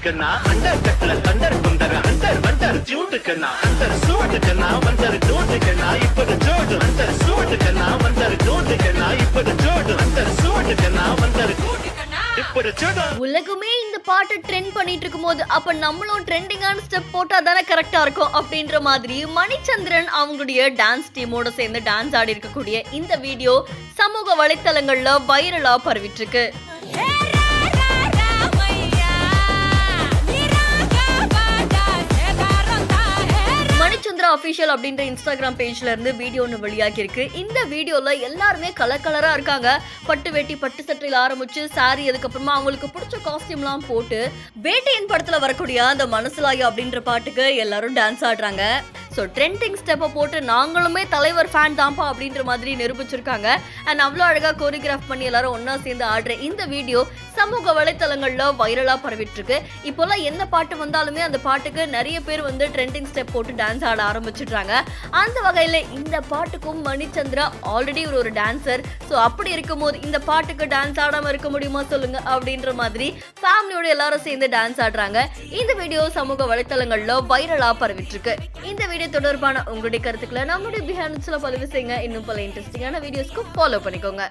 சூட்டுக்குன்னா under கட்ல thunder குந்தர under wonder ஜூட்டுக்குன்னா அண்டர் சூட்டுக்குன்னா வண்டர் ஜூட்டுக்குன்னா இப்படி ஜோடு அண்டர் சூட்டுக்குன்னா வண்டர் ஜூட்டுக்குன்னா இப்படி ஜோடு அண்டர் சூட்டுக்குன்னா வண்டர் இப்படி ஜோடு. உலகமே இந்த பாட்டை ட்ரெண்ட் பண்ணிட்டு இருக்கும்போது அப்ப நம்மளும் ட்ரெண்டிங்கான ஸ்டெப் போட்டா தானே கரெக்டா இருக்கும் அப்படின்ற மாதிரி மணிச்சந்திரன் அவங்களுடைய டான்ஸ் டீமோட சேர்ந்து டான்ஸ் ஆடி இருக்கக்கூடிய இந்த வீடியோ சமூக வலைத்தளங்கள்ல வைரலா பரவிட்டு இருக்கு. மணிச்சந்திரா அபிஷியல் அப்படின்ற இன்ஸ்டாகிராம் பேஜ்ல இருந்து வீடியோ ஒன்று வெளியாகி இருக்கு. இந்த வீடியோல எல்லாருமே கலர் கலரா இருக்காங்க. பட்டு வேட்டி பட்டு சட்டையில ஆரம்பிச்சு சாரி, அதுக்கப்புறமா அவங்களுக்கு பிடிச்ச காஸ்டியூம்லாம் போட்டு வேட்டையின் படத்துல வரக்கூடிய அந்த மனசுலாயா அப்படின்ற பாட்டுக்கு எல்லாரும் டான்ஸ் ஆடுறாங்க. ஸோ ட்ரெண்டிங் ஸ்டெப்பை போட்டு நாங்களுமே தலைவர் ஃபேன் தான்ப்பா அப்படின்ற மாதிரி நிரூபிச்சிருக்காங்க. அண்ட் அவ்வளோ அழகாக கோரியோகிராஃப் பண்ணி எல்லாரும் ஒன்னா சேர்ந்து ஆடுற இந்த வீடியோ சமூக வலைத்தளங்கள்ல வைரலா பரவிட்டு இருக்கு. இப்போல்லாம் எந்த பாட்டு வந்தாலுமே அந்த பாட்டுக்கு நிறைய பேர் வந்து ட்ரெண்டிங் ஸ்டெப் போட்டு டான்ஸ் ஆட ஆரம்பிச்சிடுறாங்க. அந்த வகையில இந்த பாட்டுக்கும் மணிச்சந்திரா ஆல்ரெடி ஒரு டான்சர். ஸோ அப்படி இருக்கும்போது இந்த பாட்டுக்கு டான்ஸ் ஆடாம இருக்க முடியுமா சொல்லுங்க அப்படின்ற மாதிரி ஃபேமிலியோட எல்லாரும் சேர்ந்து டான்ஸ் ஆடுறாங்க. இந்த வீடியோ சமூக வலைத்தளங்கள்ல வைரலா பரவிட்டு இருக்கு. இந்த வீடியோ தொடர்பான உங்களுடைய கருத்துக்களை நம்மளுடைய பிஹைண்ட் பதிவு செய்யுங்க. இன்னும் பல இன்ட்ரெஸ்டிங்கான வீடியோஸ்க்கு ஃபாலோ பண்ணிக்கோங்க.